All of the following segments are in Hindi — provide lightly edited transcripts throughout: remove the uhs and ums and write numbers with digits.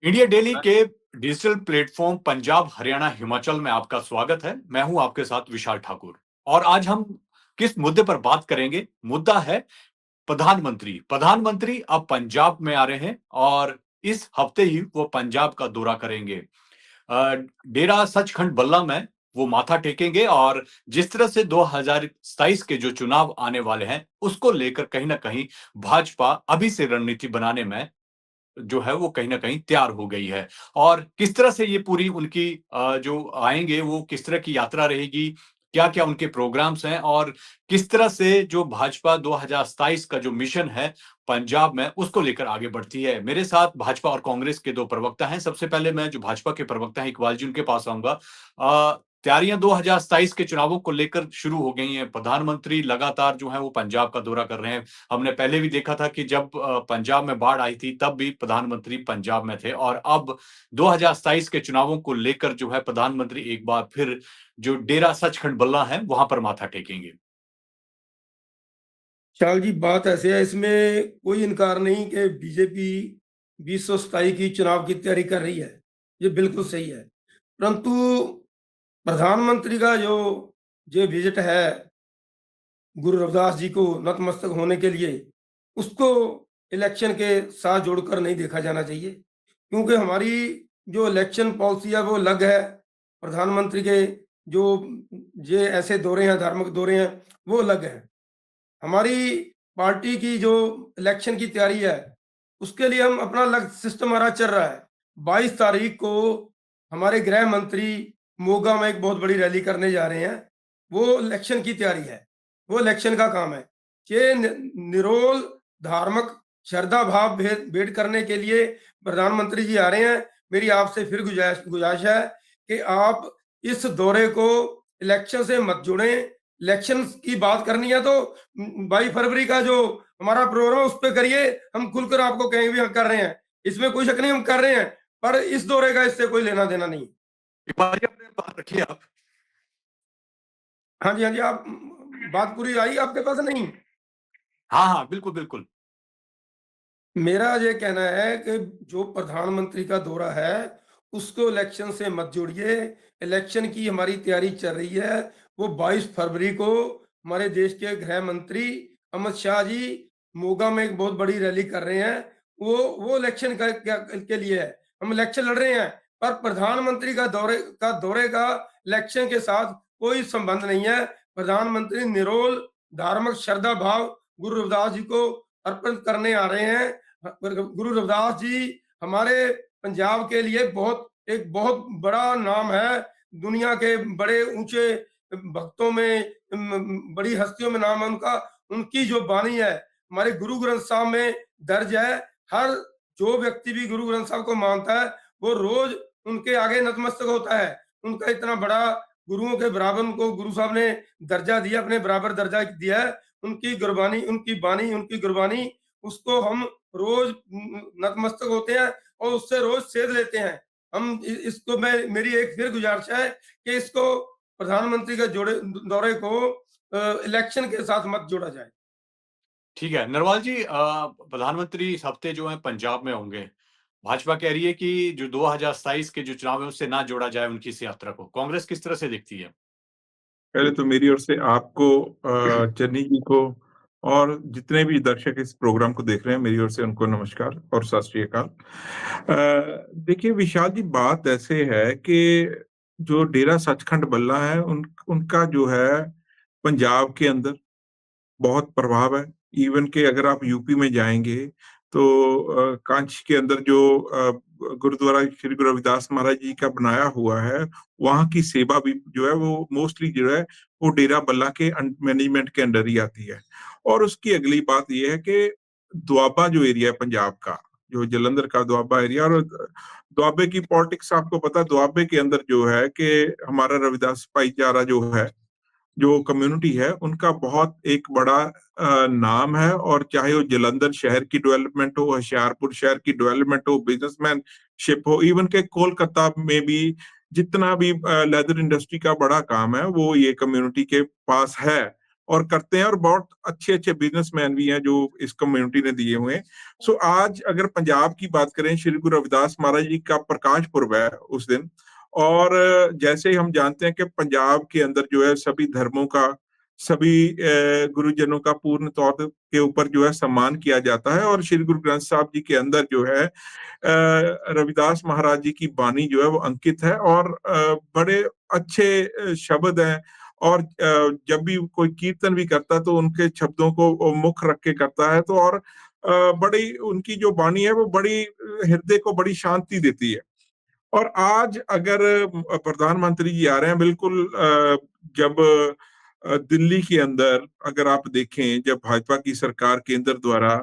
इंडिया डेली के डिजिटल प्लेटफॉर्म पंजाब, हरियाणा, हिमाचल में आपका स्वागत है। मैं हूं आपके साथ विशाल ठाकुर। और आज हम किस मुद्दे पर बात करेंगे? मुद्दा है प्रधानमंत्री। प्रधानमंत्री अब पंजाब में आ रहे हैं और इस हफ्ते ही वो पंजाब का दौरा करेंगे। डेरा सचखंड बल्ला में वो माथा टेकेंगे और जिस तरह से 2027 के जो चुनाव आने वाले हैं उसको लेकर कहीं ना कहीं भाजपा अभी से रणनीति बनाने में जो है वो कहीं न कहीं तैयार हो गई है। और किस तरह से ये पूरी उनकी जो आएँगे वो किस तरह की यात्रा रहेगी, क्या-क्या उनके प्रोग्राम्स हैं और किस तरह से जो भाजपा 2027 का जो मिशन है पंजाब में उसको लेकर आगे बढ़ती है। मेरे साथ भाजपा और कांग्रेस के 2 प्रवक्ता हैं। सबसे पहले मैं जो भाजपा के प्रवक्ता हैं इकबाल जी उनके पास आऊँगा। तैयारियां 2027 के चुनावों को लेकर शुरू हो गई हैं। प्रधानमंत्री लगातार जो है वो पंजाब का दौरा कर रहे हैं। हमने पहले भी देखा था कि जब पंजाब में बाढ़ आई थी तब भी प्रधानमंत्री पंजाब में थे और अब 2027 के चुनावों को लेकर जो है प्रधानमंत्री एक बार फिर जो डेरा सचखंड बल्ला है वहां पर माथा टेकेंगे। शाल जी, बात ऐसे है, इसमें कोई इनकार नहीं कि बीजेपी 2027 की चुनाव की तैयारी कर रही है। ये बिल्कुल सही है। परंतु प्रधानमंत्री का जो विजिट है गुरु रविदास जी को नतमस्तक होने के लिए, उसको इलेक्शन के साथ जोड़कर नहीं देखा जाना चाहिए, क्योंकि हमारी जो इलेक्शन पॉलिसी है वो अलग है। प्रधानमंत्री के जो ये ऐसे दौरे हैं, धार्मिक दौरे हैं, वो अलग है। हमारी पार्टी की जो इलेक्शन की तैयारी है, उसके लिए हम अपना अलग सिस्टम हमारा चल रहा है। 22 तारीख को हमारे गृह मंत्री मोगा में एक बहुत बड़ी रैली करने जा रहे हैं। वो इलेक्शन की तैयारी है, वो इलेक्शन का काम है कि निरोल धार्मिक श्रद्धा भाव भेंट करने के लिए प्रधानमंत्री जी आ रहे हैं। मेरी आपसे फिर गुजारिश है कि आप इस दौरे को इलेक्शन से मत जोड़ें। इलेक्शन की बात करनी है तो 22 फरवरी का जो हमारा प्रोग्राम है उस पे करिए। हम खुलकर आपको कहेंगे भी हम कर रहे हैं, इसमें कोई शक नहीं, हम कर रहे हैं, पर इस दौरे का इससे कोई लेना देना नहीं। इकबाल जी अपनी बात रखिए आप। हाँ जी, हाँ जी, आप बात पूरी आई आपके पास नहीं? हाँ, हाँ, बिल्कुल, बिल्कुल। मेरा ये कहना है कि जो प्रधानमंत्री का दौरा है, उसको इलेक्शन से मत जोड़िए। इलेक्शन की हमारी तैयारी चल रही है। वो 22 फरवरी को हमारे देश के गृह मंत्री अमित शाह जी मोगा में एक बहुत बड़ी रैली कर रहे हैं। वो इलेक्शन के लिए है। हम इलेक्शन लड़ रहे हैं, पर प्रधानमंत्री का दौरे का इलेक्शन के साथ कोई संबंध नहीं है। प्रधानमंत्री निरोल धार्मिक श्रद्धा भाव गुरु रविदास जी को अर्पण करने आ रहे हैं। गुरु रविदास जी हमारे पंजाब के लिए एक बहुत बड़ा नाम है। दुनिया के बड़े ऊंचे भक्तों में, बड़ी हस्तियों में नाम है उनका। उनकी जो बानी है हमारे गुरु ग्रंथ साहब में दर्ज है। हर जो व्यक्ति भी गुरु ग्रंथ साहब को मानता है वो रोज उनके आगे नतमस्तक होता है। उनका इतना बड़ा, गुरुओं के बराबर उनको गुरु साहब ने दर्जा दिया, अपने बराबर दर्जा दिया है। उनकी गुरबानी, उनकी बानी, उनकी गुरबानी, उसको हम रोज नतमस्तक होते हैं और उससे रोज सेध लेते हैं। हम इसको, मैं, मेरी एक फिर गुजारिश है कि इसको प्रधानमंत्री के दौरे को इलेक्शन के साथ मत जोड़ा जाए। ठीक है, नरवाल जी प्रधानमंत्री इस हफ्ते जो है पंजाब में होंगे। भाजपा कह रही है कि जो 2027 के जो चुनाव है उससे ना जोड़ा जाए उनकी इस यात्रा को। कांग्रेस किस तरह से देखती है? पहले तो मेरी ओर से आपको, चन्नी जी को और जितने भी दर्शक इस प्रोग्राम को देख रहे हैं, मेरी ओर से उनको नमस्कार और सत श्री अकाल। देखिए विशाल जी, बात ऐसे है कि जो डेरा सचखंड बल्ला है उनका जो है पंजाब के अंदर बहुत प्रभाव है। इवन कि अगर आप यूपी में जाएँगे तो कांच के अंदर जो गुरुद्वारा श्री गुरु रविदास महाराज जी का बनाया हुआ है, वहाँ की सेवा भी जो है वो मोस्टली जो है वो डेरा बल्ला के मैनेजमेंट के अंडर ही आती है। और उसकी अगली बात ये है कि दोआबा जो एरिया है पंजाब का, जो जालंधर का दोआबा एरिया, और दोआबे की पॉलिटिक्स आपको पता है। दोआबे के अंदर जो है कि हमारा रविदास भाईचारा जो है, जो कम्युनिटी है, उनका बहुत एक बड़ा नाम है। और चाहे वो जालंधर शहर की डेवलपमेंट हो, होशियारपुर शहर की डेवलपमेंट हो, बिजनेसमैनशिप हो, इवन के कोलकाता में भी जितना भी लेदर इंडस्ट्री का बड़ा काम है वो ये कम्युनिटी के पास है। और करते हैं, और बहुत अच्छे अच्छे बिजनेसमैन भी हैं जो इस कम्युनिटी ने दिए हुए हैं। सो आज अगर पंजाब की बात करें, श्री गुरु रविदास महाराज जी का प्रकाश पुरब है उस दिन। और जैसे ही हम जानते हैं कि पंजाब के अंदर जो है सभी धर्मों का, सभी गुरुजनों का पूर्ण तौर के ऊपर जो है सम्मान किया जाता है, और श्री गुरु ग्रंथ साहब जी के अंदर जो है रविदास महाराज जी की बानी जो है वो अंकित है, और बड़े अच्छे शब्द हैं। और जब भी कोई कीर्तन भी करता है तो उनके शब्दों को वो मुख रख के करता है, तो और बड़ी उनकी जो बानी है वो बड़ी हृदय को बड़ी शांति देती है। और आज अगर प्रधानमंत्री जी आ रहे हैं, बिल्कुल जब दिल्ली के अंदर अगर आप देखें, जब भाजपा की सरकार केंद्र द्वारा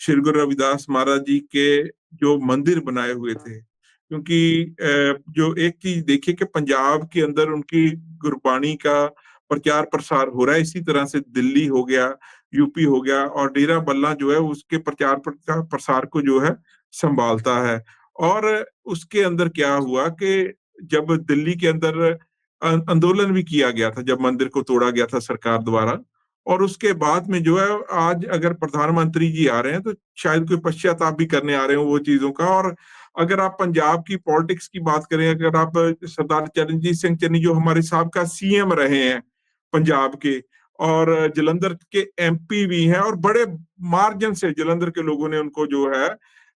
श्री गुरु रविदास महाराज जी के जो मंदिर बनाए हुए थे, क्योंकि जो एक चीज देखिए कि पंजाब के अंदर उनकी गुरबाणी का प्रचार प्रसार हो रहा है, इसी तरह से दिल्ली हो गया, यूपी हो गया, और डेरा बल्ला जो है उसके प्रचार प्रसार को जो है संभालता है। और उसके अंदर क्या हुआ कि जब दिल्ली के अंदर आंदोलन भी किया गया था, जब मंदिर को तोड़ा गया था सरकार द्वारा, और उसके बाद में जो है आज अगर प्रधानमंत्री जी आ रहे हैं तो शायद कोई पश्चाताप भी करने आ रहे हो वो चीजों का। और अगर आप पंजाब की पॉलिटिक्स की बात करें, अगर आप सरदार चरणजीत सिंह चन्नी जो हमारे साहब सीएम रहे हैं पंजाब के, और जलंधर के एमपी भी हैं, और बड़े मार्जिन से जलंधर के लोगों ने उनको जो है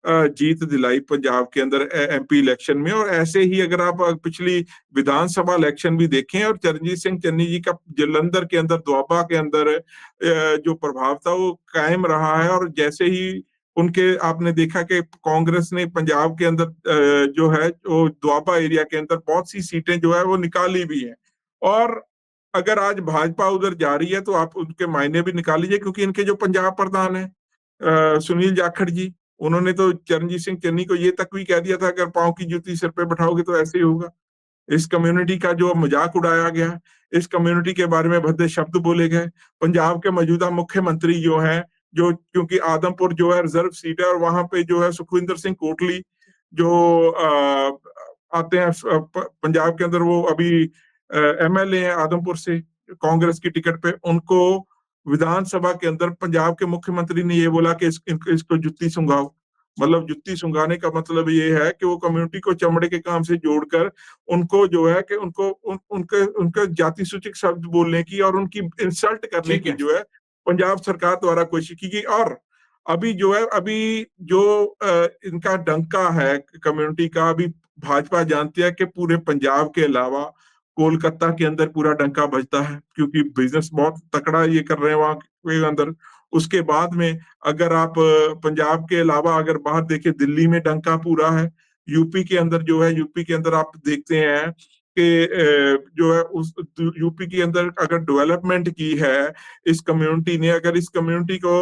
जीत दिलाई पंजाब के अंदर एमपी इलेक्शन में। और ऐसे ही अगर आप पिछली विधानसभा इलेक्शन भी देखें, और चरणजीत सिंह चन्नी जी का जलंधर के अंदर, दोआबा के अंदर जो प्रभाव था वो कायम रहा है। और जैसे ही उनके आपने देखा कि कांग्रेस ने पंजाब के अंदर जो है वो दोआबा एरिया के अंदर बहुत सी सीटें जो है वो निकाली भी हैं। और अगर आज भाजपा उधर जा रही है तो आप उनके मायने भी निकाल लीजिए, क्योंकि इनके जो पंजाब प्रधान है सुनील जाखड़ जी, उन्होंने तो चरणजीत सिंह चन्नी को ये तक भी कह दिया था, अगर पांव की जूती सिर पे बैठाओगे तो ऐसे ही होगा। इस कम्युनिटी का जो मजाक उड़ाया गया, इस कम्युनिटी के बारे में भद्दे शब्द बोले गए। पंजाब के मौजूदा मुख्यमंत्री जो हैं, जो क्योंकि आदमपुर जो है रिजर्व सीट है, और वहां पे जो है सुखविंदर सिंह कोटली जो आते हैं पंजाब के अंदर, वो अभी एमएलए हैं आदमपुर से कांग्रेस की टिकट पे, उनको विधानसभा के अंदर पंजाब के मुख्यमंत्री ने ये बोला कि इसको जुत्ती सुंघाओ। मतलब जुत्ती सुंघाने का मतलब ये है कि वो कम्युनिटी को चमड़े के काम से जोड़कर उनको जो है कि उनके जाति सूचक शब्द बोलने की और उनकी इंसल्ट करने ठीक की है। जो है पंजाब सरकार द्वारा कोशिश की गई। और अभी जो है, अभी जो इनका डंका है कम्युनिटी का, अभी भाजपा जानती है कि पूरे पंजाब के अलावा कोलकाता के अंदर पूरा डंका बजता है, क्योंकि बिजनेस बहुत तकड़ा ये कर रहे हैं वहां के अंदर। उसके बाद में अगर आप पंजाब के अलावा अगर बाहर देखें, दिल्ली में डंका पूरा है। यूपी के अंदर जो है, यूपी के अंदर आप देखते हैं कि जो है उस यूपी के अंदर अगर डेवलपमेंट की है इस कम्युनिटी ने, अगर इस कम्युनिटी को,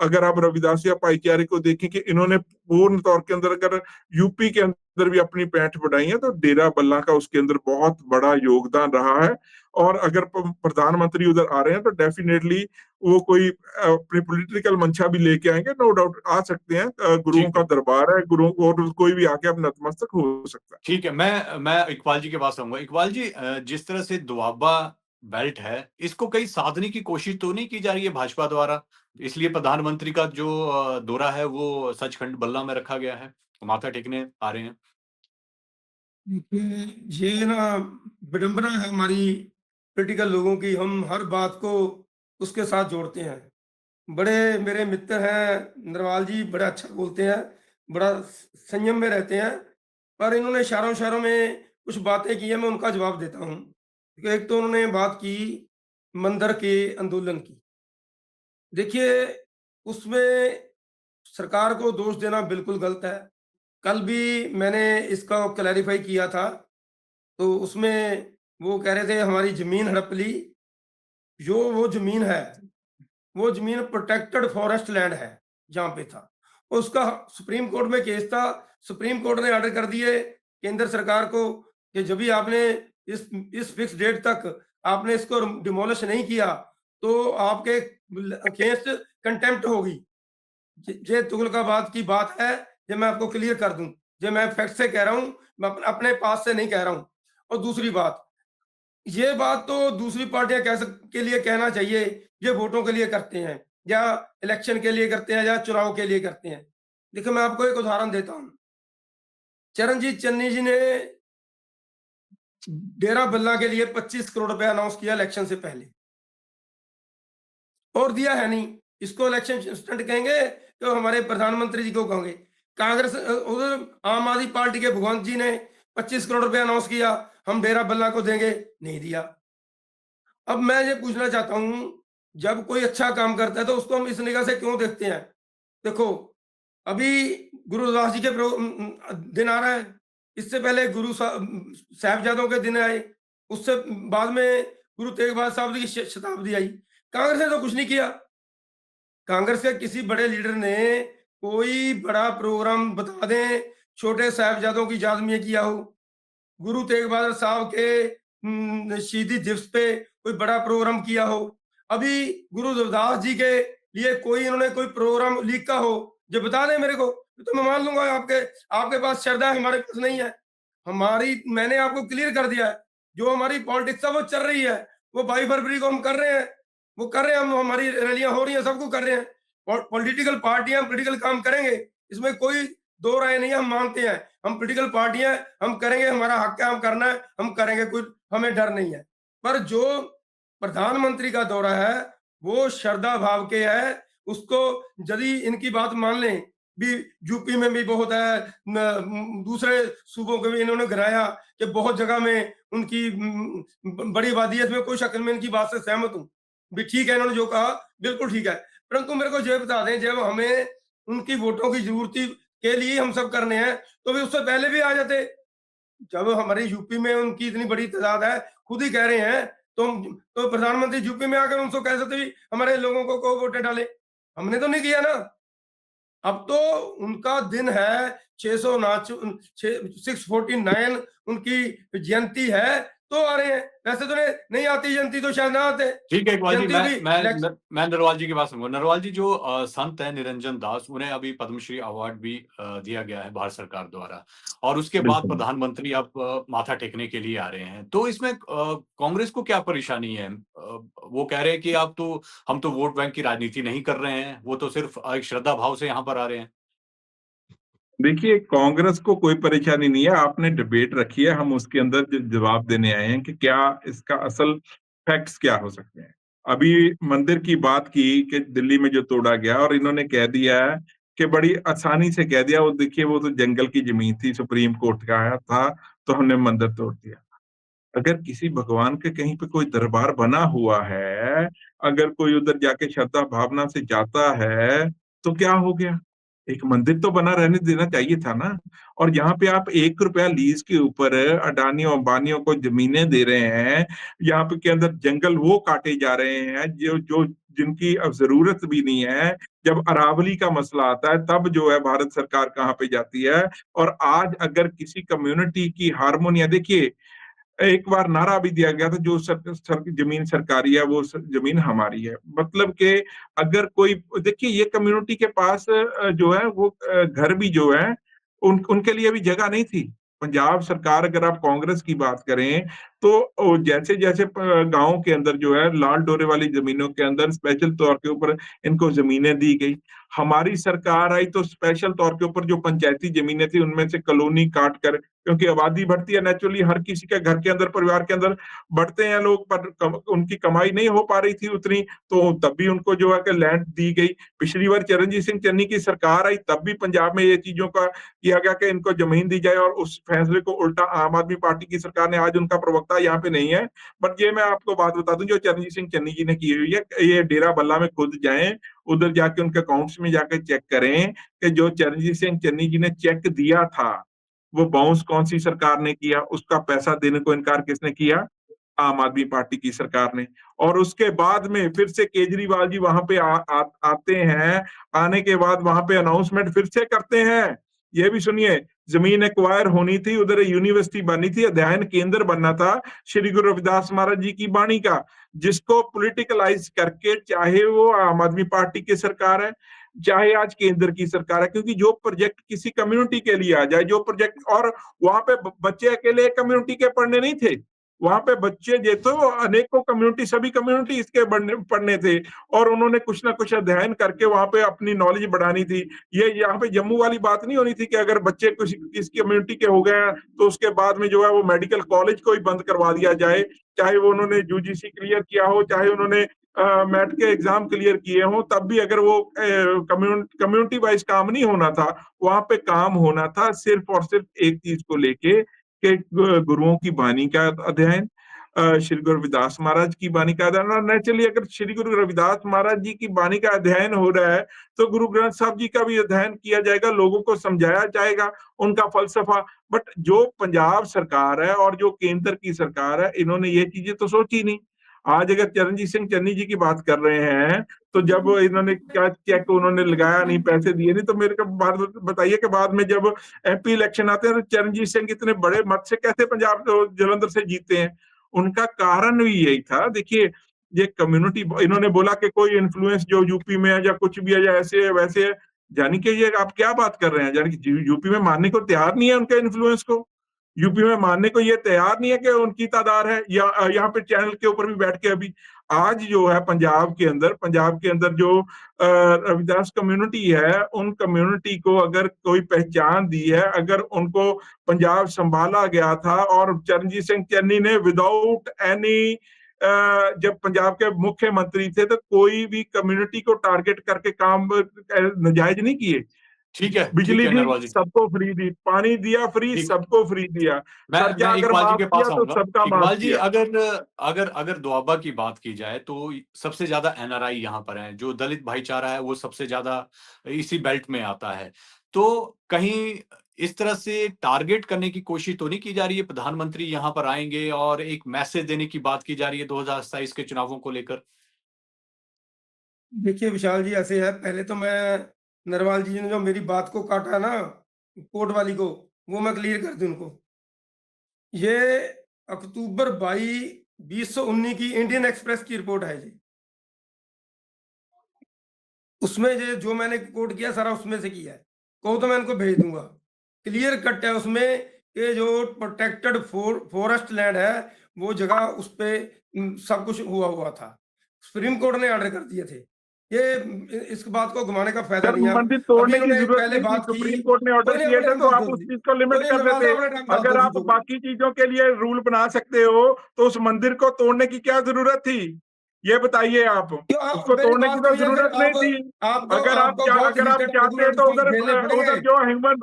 अगर आप रविदासिया भाईचारे को देखें कि इन्होंने पूर्ण तौर के अंदर अगर यूपी के अंदर भी अपनी पैठ बढ़ाई है, तो डेरा बल्ला का उसके अंदर बहुत बड़ा योगदान रहा है। और अगर प्रधानमंत्री उधर आ रहे हैं तो डेफिनेटली वो कोई अपनी पॉलिटिकल मंशा भी लेके आएंगे, नो डाउट आ सकते हैं। गुरुओं का दरबार है, गुरुओं को, और कोई भी आके अब नतमस्तक हो सकता है। ठीक है, मैं इकबाल जी के पास आऊंगा। इकबाल जी, जिस तरह से दोआबा बेल्ट है, इसको कहीं साधने की कोशिश तो नहीं की जा रही है भाजपा द्वारा? इसलिए प्रधानमंत्री का जो दौरा है वो सचखंड बल्ला में रखा गया है, माथा टेकने आ रहे हैं। देखिए, ये ना विडंबना है हमारी पॉलिटिकल लोगों की। हम हर बात को उसके साथ जोड़ते हैं। बड़े मेरे मित्र हैं नरवाल जी, बड़ा अच्छा बोलते हैं, बड़ा संयम में रहते हैं, पर इन्होंने इशारों इशारों में कुछ बातें की हैं, मैं उनका जवाब देता हूँ। एक तो उन्होंने बात की मंदिर के आंदोलन की। देखिए, उसमें सरकार को दोष देना बिल्कुल गलत है। कल भी मैंने इसका क्लैरिफाई किया था, तो उसमें वो कह रहे थे हमारी ज़मीन हड़प ली। जो वो ज़मीन है, वो ज़मीन प्रोटेक्टेड फॉरेस्ट लैंड है, जहाँ पे था। उसका सुप्रीम कोर्ट में केस था। सुप्रीम कोर्ट ने ऑर्डर कर दिए केंद्र सरकार को कि जब भी आपने इस फिक्स डेट तक आपने इसको डिमोलिश नहीं किया, तो आपके अगेंस्ट कंटेम्प्ट होगी। ये तुगलकाबाद की बात है, ये मैं आपको क्लियर कर दूं। ये मैं फैक्ट से कह रहा हूं, मैं अपने पास से नहीं कह रहा हूं। और दूसरी बात, ये बात तो दूसरी पार्टियां के लिए कहना चाहिए, ये वोटों के लिए करते हैं या इलेक्शन के लिए करते हैं या चुनाव के लिए करते हैं। देखिए, मैं आपको एक उदाहरण देता हूँ। चरणजीत चन्नी जी ने डेरा बल्ला के लिए 25 करोड़ रुपया अनाउंस किया इलेक्शन से पहले, और दिया है नहीं। इसको इलेक्शन स्टंट कहेंगे तो हमारे प्रधानमंत्री जी को कहोगे। कांग्रेस उधर आम आदमी पार्टी के भगवंत जी ने 25 करोड़ रुपया अनाउंस किया, हम डेरा बल्ला को देंगे, नहीं दिया। अब मैं ये पूछना चाहता हूँ, जब कोई अच्छा काम करता है तो उसको हम इस निगाह से क्यों देखते हैं? देखो, अभी गुरु रविदास जी के दिन आ रहा है, इससे पहले साहिबजादों के दिन आए, उससे बाद में गुरु तेग बहादुर साहब जी की शताब्दी आई। कांग्रेस ने तो कुछ नहीं किया। कांग्रेस के किसी बड़े लीडर ने कोई बड़ा प्रोग्राम बता दें, छोटे साहिबजादों की याद में किया हो, गुरु तेग बहादुर साहब के शहीदी दिवस पे कोई बड़ा प्रोग्राम किया हो, अभी गुरु रविदास जी के लिए कोई इन्होंने कोई प्रोग्राम लिखा हो, जो बता दें मेरे को, तो मैं मान लूंगा आपके आपके पास श्रद्धा है, हमारे पास नहीं है। मैंने आपको क्लियर कर दिया है, जो हमारी पॉलिटिक्स है वो चल रही है, वो 22 फरवरी को हम कर रहे हैं, वो कर रहे हैं, हम हमारी रैलियां हो रही हैं, सबको कर रहे हैं। पॉलिटिकल पार्टियां पॉलिटिकल काम करेंगे, इसमें कोई दो राय नहीं है, हम मानते हैं, हम पॉलिटिकल पार्टियां हम करेंगे, हमारा हक है, हम करना है, हम करेंगे, कोई हमें डर नहीं है। पर जो प्रधानमंत्री का दौरा है वो श्रद्धा भाव के है, उसको यदि इनकी बात मान लें भी, यूपी में भी बहुत है, दूसरे सूबों को भी इन्होंने गिराया कि बहुत जगह में उनकी बड़ी आबादी है, इसमें कोई शक में इनकी बात से सहमत हूँ भी, ठीक है इन्होंने जो कहा बिल्कुल ठीक है। परंतु मेरे को ये बता दें, जब हमें उनकी वोटों की जरूरत के लिए हम सब करने हैं, तो भी उससे पहले भी आ जाते। जब हमारे यूपी में उनकी इतनी बड़ी तादाद है, खुद ही कह रहे हैं, तो प्रधानमंत्री यूपी में आकर उनको कह सकते भी हमारे लोगों को वोटें डाले। हमने तो नहीं किया ना। अब तो उनका दिन है, 649 उनकी जयंती है, तो आ रहे हैं। वैसे तो नहीं आती जयंती तो शायद ना आते। ठीक है इकबाल जी, जयंती होगी मैं नरवाल जी की बात सुनूंगा। नरवाल जी, जो संत है निरंजन दास, उन्हें अभी पद्मश्री अवार्ड भी दिया गया है भारत सरकार द्वारा, और उसके बाद बिल्कुल। प्रधानमंत्री अब माथा टेकने के लिए आ रहे हैं। तो इसमें कांग्रेस को क्या परेशानी है? वो कह रहे हैं कि हम तो वोट बैंक की राजनीति नहीं कर रहे हैं, वो तो सिर्फ एक श्रद्धा भाव से यहाँ पर आ रहे हैं। देखिए, कांग्रेस को कोई परेशानी नहीं है, आपने डिबेट रखी है, हम उसके अंदर जवाब देने आए हैं कि क्या इसका असल फैक्ट्स क्या हो सकते हैं। अभी मंदिर की बात की कि दिल्ली में जो तोड़ा गया, और इन्होंने कह दिया है कि बड़ी आसानी से कह दिया, वो देखिए वो तो जंगल की जमीन थी, सुप्रीम कोर्ट का आया था, तो हमने मंदिर तोड़ दिया। अगर किसी भगवान के कहीं पे कोई दरबार बना हुआ है, अगर कोई उधर जाके श्रद्धा भावना से जाता है, तो क्या हो गया? एक मंदिर तो बना रहने देना चाहिए था ना। और यहाँ पे आप 1 रुपया लीज के ऊपर अडानियों अंबानियों को जमीनें दे रहे हैं, यहाँ पे के अंदर जंगल वो काटे जा रहे हैं जो जो जिनकी अब जरूरत भी नहीं है। जब अरावली का मसला आता है, तब जो है भारत सरकार कहाँ पे जाती है। और आज अगर किसी कम्युनिटी की हारमोनिया, देखिए एक बार नारा भी दिया गया था, जो जमीन सरकारी है वो जमीन हमारी है। मतलब कि अगर कोई, देखिए ये कम्युनिटी के पास जो है वो घर भी जो है उनके लिए भी जगह नहीं थी। पंजाब सरकार, अगर आप कांग्रेस की बात करें, तो जैसे जैसे गांव के अंदर जो है लाल डोरे वाली जमीनों के अंदर स्पेशल तौर के ऊपर इनको जमीनें दी गई। हमारी सरकार आई तो स्पेशल तौर के ऊपर जो पंचायती जमीनें थी उनमें से कॉलोनी काट कर, क्योंकि आबादी बढ़ती है नेचुरली, हर किसी के घर के अंदर परिवार के अंदर बढ़ते हैं लोग, पर उनकी कमाई नहीं हो पा रही थी उतनी, तो तब भी उनको जो है कि लैंड दी गई। पिछली बार चरणजीत सिंह चन्नी की सरकार आई, तब भी पंजाब में ये चीजों का किया गया कि इनको जमीन दी जाए, और उस फैसले को उल्टा आम आदमी पार्टी की सरकार ने, आज उनका प्रवक्ता यहाँ पे नहीं है, बट ये मैं आपको बात बता दूं जो चरणजीत सिंह चन्नी जी ने की हुई है, ये डेरा बल्ला में खुद जाएं, उधर जाके उनके अकाउंट्स में जाके चेक करें कि जो चरणजीत सिंह चन्नी जी ने चेक दिया था वो बाउंस कौन सी सरकार ने किया, उसका पैसा देने को इनकार किसने किया? आम आदमी पार्टी की सरकार ने। और उसके बाद में फिर से केजरीवाल जी वहां पे आते हैं, आने के बाद वहां पे अनाउंसमेंट फिर से करते हैं। ये भी सुनिए, जमीन एक्वायर होनी थी, उधर यूनिवर्सिटी बननी थी, अध्ययन केंद्र बनना था श्री गुरु रविदास महाराज जी की वाणी का, जिसको पॉलिटिकलाइज करके, चाहे वो आम आदमी पार्टी की सरकार है चाहे आज केंद्र की सरकार है, क्योंकि जो प्रोजेक्ट किसी कम्युनिटी के लिए आ जाए, जो प्रोजेक्ट, और वहां पे बच्चे अकेले कम्युनिटी के पढ़ने नहीं थे, वहां पे बच्चे जो थे वो अनेकों कम्युनिटी, सभी कम्युनिटी इसके पढ़ने थे, और उन्होंने कुछ ना कुछ अध्ययन करके वहां पे अपनी नॉलेज बढ़ानी थी। ये यहाँ पे जम्मू वाली बात नहीं होनी थी कि अगर बच्चे कुछ किस कम्युनिटी के हो गए हैं तो उसके बाद में जो है वो मेडिकल कॉलेज को ही बंद करवा दिया जाए, चाहे वो उन्होंने यूजीसी क्लियर किया हो, चाहे उन्होंने मैट के एग्जाम क्लियर किए हो, तब भी अगर वो कम्युनिटी वाइज काम नहीं होना था, वहां पे काम होना था सिर्फ और सिर्फ एक चीज को लेके कि गुरुओं की बानी का अध्ययन, श्री गुरु रविदास महाराज की बानी का अध्ययन। और नेचुरली अगर श्री गुरु रविदास महाराज जी की बानी का अध्ययन हो रहा है तो गुरु ग्रंथ साहब जी का भी अध्ययन किया जाएगा, लोगों को समझाया जाएगा उनका फलसफा। बट जो पंजाब सरकार है और जो केंद्र की सरकार है, इन्होंने ये चीजें तो सोची नहीं। आज अगर चरणजीत सिंह चन्नी जी की बात कर रहे हैं, तो जब इन्होंने क्या चेक उन्होंने लगाया नहीं, पैसे दिए नहीं, तो मेरे को बात बताइए कि बाद में जब एमपी इलेक्शन आते हैं तो चरणजीत सिंह इतने बड़े मत से कैसे पंजाब जलंधर से जीते हैं? उनका कारण भी यही था। देखिए, ये कम्युनिटी, इन्होंने बोला कि कोई इन्फ्लुएंस जो यूपी में है या कुछ भी है या ऐसे है वैसे है, यानी कि ये आप क्या बात कर रहे हैं? यानी कि यूपी में मानने को तैयार नहीं है उनके इन्फ्लुएंस को, यूपी में मानने को ये तैयार नहीं है कि उनकी तादाद है। या यहाँ पे चैनल के ऊपर भी बैठ के अभी आज जो है पंजाब के अंदर जो रविदास कम्युनिटी है, उन कम्युनिटी को अगर कोई पहचान दी है, अगर उनको पंजाब संभाला गया था, और चरणजीत सिंह चन्नी ने विदाउट एनी जब पंजाब के मुख्यमंत्री थे तो कोई भी कम्युनिटी को टारगेट करके काम नाजायज नहीं किए। ठीक बिजली है दी नरवाल जी। सबको फ्री दी, पानी दिया फ्री, ठीक, सबको फ्री दिया, कर्जा मैं अगर इकबाल जी माफ के पास किया तो आऊंगा। सबका माफ इकबाल जी, किया। अगर अगर अगर दोआबा की बात की जाए तो सबसे ज्यादा एनआरआई यहाँ पर हैं, जो दलित भाईचारा है वो सबसे ज्यादा इसी बेल्ट में आता है। तो कहीं इस तरह से टारगेट करने की कोशिश तो नहीं की जा रही है? प्रधानमंत्री यहाँ पर आएंगे और एक मैसेज देने की बात की जा रही है 2027 के चुनावों को लेकर। देखिए विशाल जी, ऐसे है, पहले तो मैं नरवाल जी ने जो मेरी बात को काटा ना, कोर्ट वाली को, वो मैं क्लियर कर दूं उनको। ये अक्टूबर 2019 की इंडियन एक्सप्रेस की रिपोर्ट है जी। उसमें ये जो मैंने कोट किया सारा उसमें से किया है। कहो तो मैं इनको भेज दूंगा, क्लियर कट है उसमें कि जो प्रोटेक्टेड फॉरेस्ट लैंड है वो जगह उस पे सब कुछ हुआ था। सुप्रीम कोर्ट ने ऑर्डर कर दिए थे। ये इस बात को घुमाने का फायदा नहीं है। मंदिर अभी तोड़ने की इन्होंने जरूरत पहले नहीं थी, बात की, सुप्रीम कोर्ट ने ऑर्डर कोई नहीं, किए अपने थे टाइम तो पास आप दो उस जी, चीज को लिमिट कोई कर नरवाल देते। साहब अपने टाइम पास अगर दो आप चीजों को। बाकी चीजों के लिए रूल बना सकते हो तो उस मंदिर को तोड़ने की क्या जरूरत थी, ये बताइए आप। क्यों उसको मेरी तोड़ने की बात तो सुनिए फिर। जरूरत नहीं आप थी। आपको अगर आपको बहुत अगर आप हीटेड चाहते आर्गुमेंट तो उधर खेलने पड़ेंगे। उधर जो ह्यूमन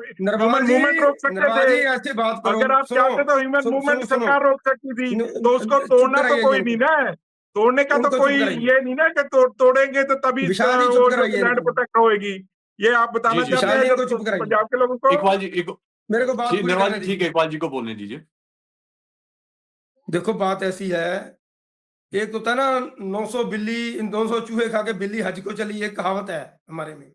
मूवमेंट रोक सकते नरवाल थे। जी ऐसे बात करो, अगर आप सुनो, चाहते तो ह्यूमन मूवमेंट सुनो, सरकार रोक सकती थी, तो उसको चुप तोड़ना तो कराइए जी कोई नहीं इनको, ना है। तोड़ने का तो इनको चुप कोई कराइए। ये नहीं ना कि तोड़ेंगे तो तभी विशाल जी चुप वो जो कराइए लैंड इनको, प्रोटेक्ट होएगी। ये आप जी बताना जी चाहते विशाल हैं जी इनको इधर चुप कराइए, पंजाब के लोगों को? इकबाल जी, मेरे को बात ठीक पूरी नरवाल करने जी, ठीक है, दीजिए। इकबाल जी को बोलने दीजिए। देखो बात ऐसी है, एक तो था ना 900 बिल्ली, 900 चूहे खा के बिल्ली हज को चली, एक कहावत है हमारे में।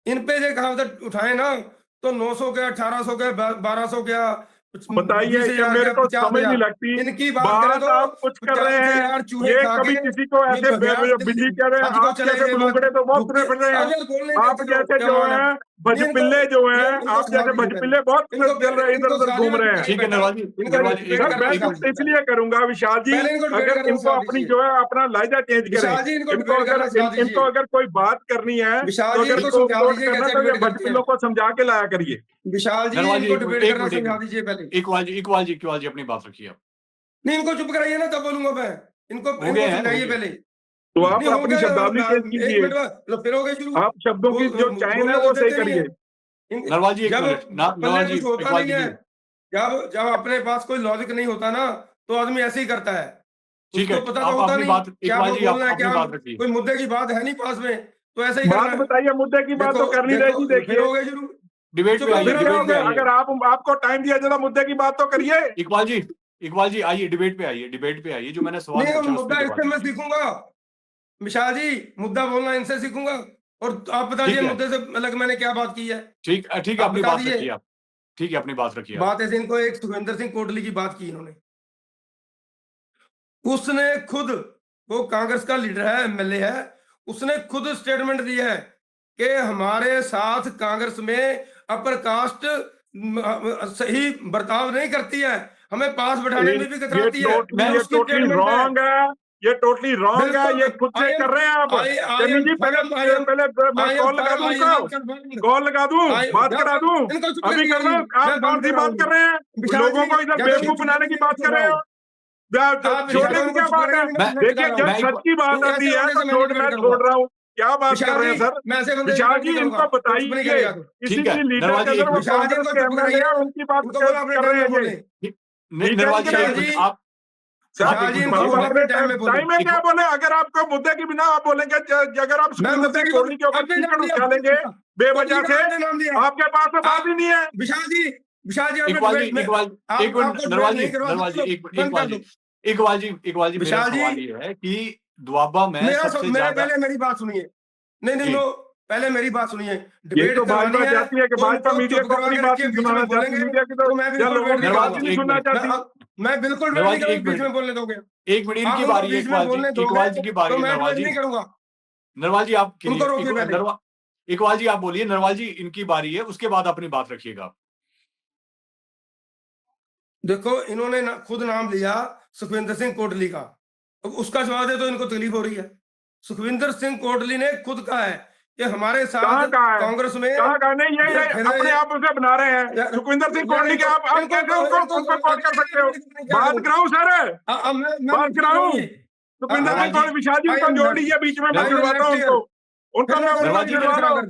इन पे ये कहावत उठाए ना तो 900 क्या, 1800 क्या, 1200 क्या, बताइए, ये 20,000 मेरे क्या, को समझ 50,000। नहीं लगती इनकी बात करें बात तो आप कुछ कर रहे हैं। 50,000 चूहे ये खा के कभी किसी को ये ऐसे बयान बिल्ली कह रहे हैं, हज को आप चले जैसे गए बलूंगड़े तो बहुत तुरे फिर रहे हैं। अरे बोलने आप देते रहो, जैसे क्या जो मामला है नहीं। इनको भजपिल्ले जो हैं, इनको आप समझा जैसे दीजिए पहले, भजपिल्ले बहुत इनको चल रहे हैं, इधर इनको उधर शादी घूम में रहे हैं। ठीक है बैठा, नरवाल जी, इनको नरवाल जी, डिबेट सर, करना मैं सिखा तो दीजिए। इसलिए करूंगा विशाल जी, पहले इनको डिबेट अगर करना इनको सिखा अपनी दीजिए। जो है अपना लहजा चेंज करें। विशाल जी इनको इनको डिबेट अगर करना सिखा इनको दीजिए। अगर कोई बात करनी है विशाल तो जी अगर इनको इनको समझा कोट दीजिए करना कैसे तो ये डिबेट करते हैं। भजपिल्लों को समझा के लाया करिए। विशाल जी नरवाल जी, इनको एक डिबेट मिनट, एक करना मिनट, एक समझा मिनट। दीजिए पहले। इकबाल जी अपनी बात रखिए आप। नहीं, इनको चुप कराइए ना, तब बोलूंगा मैं। इनको हो गए इनको हैं, हो समझाइए गए। पहले। तो आप नहीं हो अपनी शब्दावली चेंज गया, एक कीजिए, मिनट बाद लो, फिर हो गए शुरू। आप शब्दों की जो चयन है बोलने वो तो सही देते नहीं करिए। है। नरवाल जी, एक जब मिनट, पल्ले नरवाल जी, कुछ होता इकबाल नहीं जी है, की। जब जब अपने पास कोई लॉजिक नहीं होता ना, तो आदमी ऐसे ही करता है। ठीक है, उसको पता तो आप होता अपनी नहीं बात, क्या इकबाल वो जी आप बोलना है, अपनी क्या बात रखिए। कोई मुद्दे की बात है नहीं पास में, तो ऐसे ही बात करना है। बताइए, मुद्दे की बात देखो तो करनी देखो रहेगी। फिर देखिए, हो गए शुरू। डिबेट चुप पे रहो, आइए, फिर फिर क्या हो हो डिबेट पे गया? आइए। अगर आपको टाइम दिया जाता मुद्दे की बात तो करिए। इकबाल जी आइए, डिबेट पे आइए। जो मैंने सवाल नहीं, पूछा उस पे मुद्दा जवाब इससे मैं दीजिए। सीखूंगा विशाल जी, मुद्दा बोलना इनसे सीखूंगा। और आप बता ठीक दीजिए है, मुद्दे से अलग मैंने क्या बात की है, ठीक है, आप अपनी बता बात दीजिए। रखिए आप। ठीक है, अपनी बात रखिए आप। बात ऐसे, इनको एक सुखविंदर सिंह कोटली की बात की इन्होंने। उसने खुद, वो कांग्रेस का लीडर है, एमएलए है, उसने खुद स्टेटमेंट दी है कि हमारे साथ कांग्रेस में अपर कास्ट सही बर्ताव नहीं करती है, हमें पास बैठाने में भी ये कतराती है। टोटली उसकी स्टेटमेंट है। रॉन्ग है, ये टोटली रॉन्ग है, ये खुद से कर रहे हैं आप। चन्नी जी पहले मैं कॉल लगा दूं उनको, कॉल लगा दूं, बात करा दूं, अभी कर रहा हूं। आप कौन सी बात कर रहे हैं? लोगों को इधर बेवकूफ बनाने की बात कर रहे हो, छोड़ने की क्या बात है? देखिए जब सच की बात आती है तो मैं छोड़ रहा हूँ। क्या बात कर रहे हैं सर? विशाल जी इनको बताइए, किसी भी लीडर के अंदर वो कांग्रेस के एमएलए है, उनकी बात कर रहे हैं ये। निर्वाल जी आप टाइम है क्या बोले? अगर आपको मुद्दे के बिना आप बोलेंगे, अगर आप सुखविंदर सिंह कोहली के ऊपर टिकट उठा लेंगे बेवजह से, आपके पास तो बात ही नहीं है। विशाल जी मेरा सवाल ये है कि दुआबा में सबसे ज्यादा, पहले मेरी बात सुनिए। नहीं पहले मेरी बात सुनिए। ये तो भाजपा चाहती है कि भाजपा मीडिया को अपनी बात नहीं सुनाना चाहती, मीडिया की तो लोगों की बात नहीं सुनना चाहती। मैं बिल्कुल बीच में बोलने दोगे? 1 मिनट इनकी बारी है, इकबाल जी की बारी है। नरवाल जी आप इकबाल जी आप बोलिए। नरवाल जी इनकी बारी है, उसके बाद अपनी बात रखिएगा। देखो इन्होंने खुद नाम लिया सुखविंदर सिंह कोटली का, उसका जवाब दे तो इनको तकलीफ हो रही है। सुखविंदर सिंह कोटली ने खुद कहा है कि हमारे साथ कांग्रेस में नहीं, ये अपने आप उसे बना रहे हैं सुखविंदर सिंह कोटली के। आप कैसे उनको कोट कर सकते हो? बात कराऊं सर, बात कराऊं? सुखविंदर सिंह कोटली, विशाल जी उनको जोड़ लीजिए बीच में, मैं जुड़वाता हूं उनको मैं जुड़वा रहा हूं।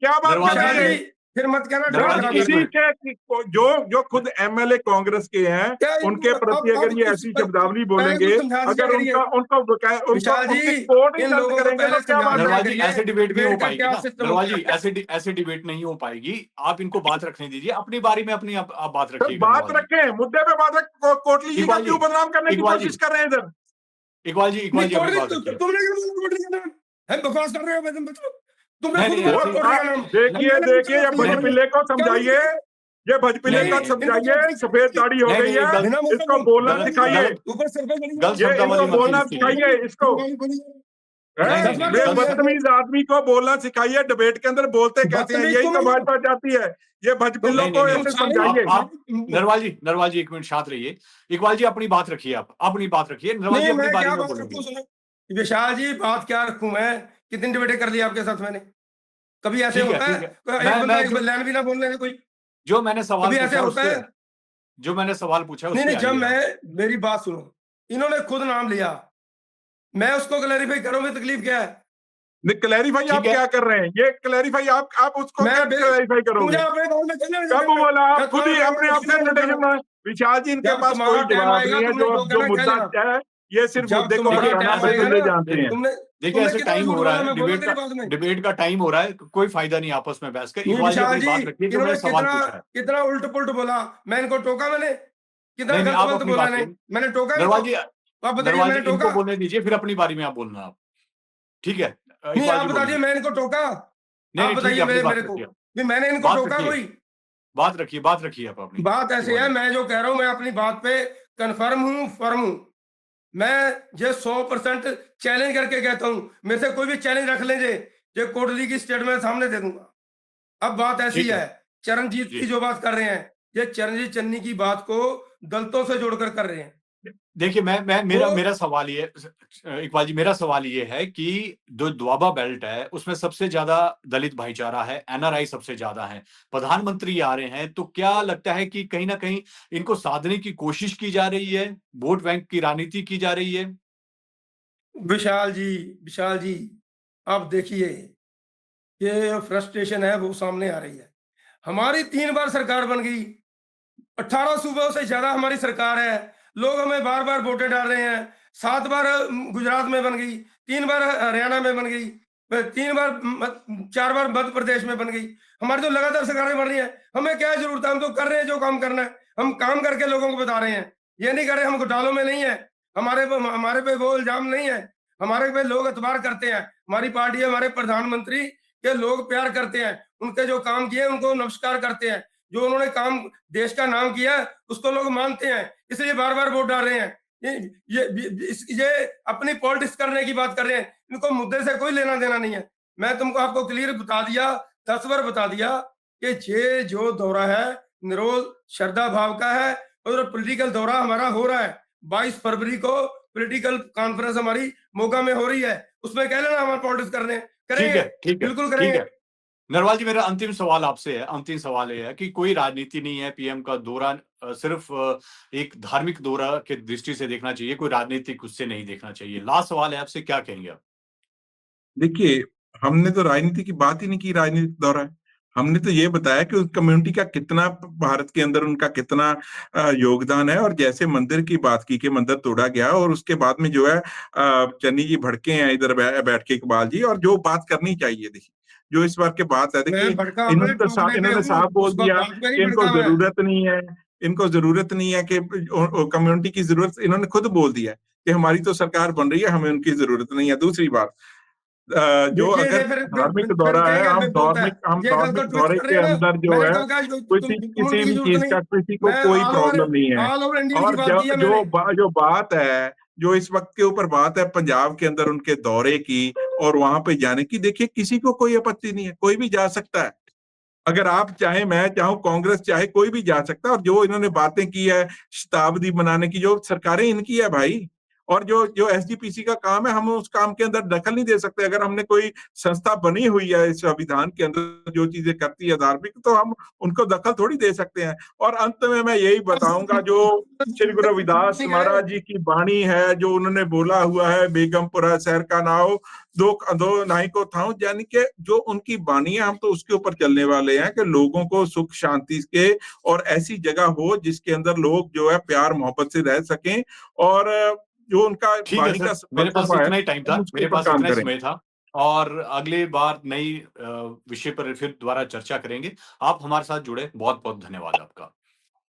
क्या बात कर रहे हैं? फिर मत कहना किसी के जो खुद एमएलए कांग्रेस के हैं उनके प्रति अगर ये ऐसी शब्दावली बोलेंगे, अगर उनको कोर्ट ही दर्ज करेंगे तो क्या बात है? ऐसे डिबेट नहीं हो पाएगी नरवाल जी, ऐसे डिबेट नहीं हो पाएगी। आप इनको बात रखने दीजिए, अपनी बारी में अपनी आप बात रखिएगा। बात रखें, मुद्दे पे बात रखें। कोटली जी का क्यों बदनाम करने की कोशिश कर रहे हैं इधर? इकबाल जी बकवास कर रहे हो? देखिए ये भजपिल्ले को समझाइए, ये भजपिल्ले को समझाइए, सफेद दाढ़ी हो गई है, इसको बोलना सिखाइए, इसको बोलना सिखाइए, इसको बदतमीज आदमी को बोलना सिखाइए। डिबेट के अंदर बोलते कैसे हैं, यही तो भाजपा चाहती है। ये भजपिल्लों को ऐसे समझाइए। नरवाल जी 1 मिनट शांत रहिए। इकबाल जी अपनी बात रखिए, आप अपनी बात रखिए। नरवाल जी अपनी बारी में बोलिए। विशाल जी बात क्या रखूं मैं? कितनी डिबेटें कर ली आपके साथ मैंने? कभी ऐसे होता है एक लाइन भी ना बोलने में? कोई जो मैंने सवाल पूछा ऐसे होता है? जो मैंने सवाल पूछा नहीं, जब मेरी बात सुनो, इन्होंने खुद नाम लिया, मैं उसको क्लैरिफाई करूंगी, तकलीफ क्या है? क्लैरिफाई आप क्या कर रहे हैं? ये क्लैरिफाई आप उसको क्लैरिफाई करोगे? कब बोला? आप खुद ही अपने आप से विशाल जी, इनके पास कोई जवाब नहीं है। जो मुद्दा है ये सिर्फ मुद्दे को ले जानते हैं। देखिए ऐसे टाइम हो रहा है, डिबेट का टाइम हो रहा है, कोई फायदा नहीं आपस में बहस कर। इकबाल जी अपनी बात रखिए, जो मैंने सवाल पूछा है। कितना उल्ट पुल्ट बोला, मैं इनको टोका? मैंने कितना गलत बोला? मैंने टोका? नरवाल जी इनको बोलने दीजिए, फिर अपनी बारी में आप बोलना। आप ठीक है? नहीं, आप बताइए मैं इनको टोका? आप बताइए मेरे को, मैंने इनको टोका? कोई बात रखिए आप अपनी बात। ऐसे है, मैं जो कह रहा हूँ मैं अपनी बात पे कन्फर्म हूँ, फर्म हूँ। मैं जो 100% चैलेंज करके कहता हूँ, मेरे से कोई भी चैलेंज रख लेंगे, जो कोटली की स्टेटमेंट सामने दे दूंगा। अब बात ऐसी है, चरणजीत की जो बात कर रहे हैं, ये चरणजीत चन्नी की बात को दलितों से जोड़कर कर रहे हैं। देखिए मेरा सवाल ये, इकबाल जी मेरा सवाल ये है कि जो द्वाबा बेल्ट है उसमें सबसे ज्यादा दलित भाईचारा है, एनआरआई सबसे ज्यादा है, प्रधानमंत्री आ रहे हैं, तो क्या लगता है कि कहीं ना कहीं इनको साधने की कोशिश की जा रही है, वोट बैंक की राजनीति की जा रही है? विशाल जी आप देखिए, ये फ्रस्ट्रेशन है वो सामने आ रही है। हमारी 3 बार सरकार बन गई, 18 सूबों से ज्यादा हमारी सरकार है, लोग हमें बार बार वोटें डाल रहे हैं। 7 बार गुजरात में बन गई, 3 बार हरियाणा में बन गई, 4 बार मध्य प्रदेश में बन गई। हमारी तो लगातार सरकारें बन रही है, हमें क्या जरूरत है? हम तो कर रहे हैं जो काम करना है, हम काम करके लोगों को बता रहे हैं। ये नहीं कर रहे हम घोटालों में नहीं है, हमारे पे वो इल्जाम नहीं है, हमारे पे लोग एतबार करते हैं। हमारी पार्टी, हमारे प्रधानमंत्री के लोग प्यार करते हैं, उनके जो काम किए उनको नमस्कार करते हैं, जो उन्होंने काम देश का नाम किया उसको लोग मानते हैं, इसलिए बार बार वोट डाल रहे हैं। ये अपनी पॉलिटिक्स करने की बात कर रहे हैं, इनको मुद्दे से कोई लेना देना नहीं है। मैं तुमको आपको क्लियर बता दिया, 10 बार बता दिया कि ये जो दौरा है निरोल श्रद्धा भाव का है और पॉलिटिकल दौरा हमारा हो रहा है 22 फरवरी को पॉलिटिकल कॉन्फ्रेंस हमारी मोगा में हो रही है, उसमें कह लेना हमारे पॉलिटिक्स करने करेंगे, बिल्कुल ठीक करेंगे। है। नरवाल जी, मेरा अंतिम सवाल आपसे है। अंतिम सवाल ये है कि कोई राजनीति नहीं है, पीएम का दौरा सिर्फ एक धार्मिक दौरा के दृष्टि से देखना चाहिए, कोई राजनीतिक उससे नहीं देखना चाहिए। लास्ट सवाल है आपसे, क्या कहेंगे आप? देखिए, हमने तो राजनीति की बात ही नहीं की, राजनीतिक दौरा है। हमने तो ये बताया कि उस कम्युनिटी का कितना भारत के अंदर उनका कितना योगदान है, और जैसे मंदिर की बात की कि मंदिर तोड़ा गया और उसके बाद में जो है चन्नी जी भड़के हैं इधर बैठ के, इकबाल जी, और जो बात करनी चाहिए, देखिए जो इस बार की बात है, देखिए मैं भड़का मैं टोकने पे इन्होंने हूँ, साफ बोल उस दिया बात पे नहीं कि इनको भड़का मैं। जरूरत नहीं है, इनको जरूरत नहीं है कि कम्युनिटी की जरूरत, इन्होंने खुद बोल दिया है कि हमारी तो सरकार बन रही है, हमें उनकी जरूरत नहीं है। दूसरी बात, जो देखिए अगर ये धार्मिक फिर दौरा है, कहेंगे हम बोलता है, ये गल को धार्मिक ट्विस्ट दौरे कर के रहे हो ना। अंदर जो मैंने है कहा क्या किसी कम्युनिटी की भी जरूरत चीज नहीं, का किसी को मैं कोई प्रॉब्लम नहीं है। ऑल ओवर इंडिया की और बात की है मैंने। जो बात है, जो इस वक्त के ऊपर बात है पंजाब के अंदर उनके दौरे की और वहां पे जाने की, देखिए किसी को कोई आपत्ति नहीं है, कोई भी जा सकता है। अगर आप चाहे, मैं चाहूं, कांग्रेस चाहे, कोई भी जा सकता है। और जो इन्होंने बातें की है शताब्दी बनाने की, जो सरकारें इनकी है भाई, और जो जो एसजीपीसी का काम है, हम उस काम के अंदर दखल नहीं दे सकते। अगर हमने कोई संस्था बनी हुई है इस संविधान के अंदर जो चीजें करती है धार्मिक, तो हम उनको दखल थोड़ी दे सकते हैं। और अंत में मैं यही बताऊंगा, जो श्री गुरु रविदास महाराज जी की वाणी है, जो उन्होंने बोला हुआ है, बेगमपुरा शहर का नाव दो नाई को था, यानी कि जो उनकी वाणी है, हम तो उसके ऊपर चलने वाले हैं कि लोगों को सुख शांति के और ऐसी जगह हो जिसके अंदर लोग जो है प्यार मोहब्बत से रह सकें, और जो उनका ठीक है वाणी सर, का मेरे पास फलसफा है, इतना ही टाइम था, हम उसके मेरे ऊपर पास काम इतना ही करें। समय था। और अगली बार नई विषय पर फिर दोबारा चर्चा करेंगे। आप हमारे साथ जुड़े, बहुत बहुत धन्यवाद आपका।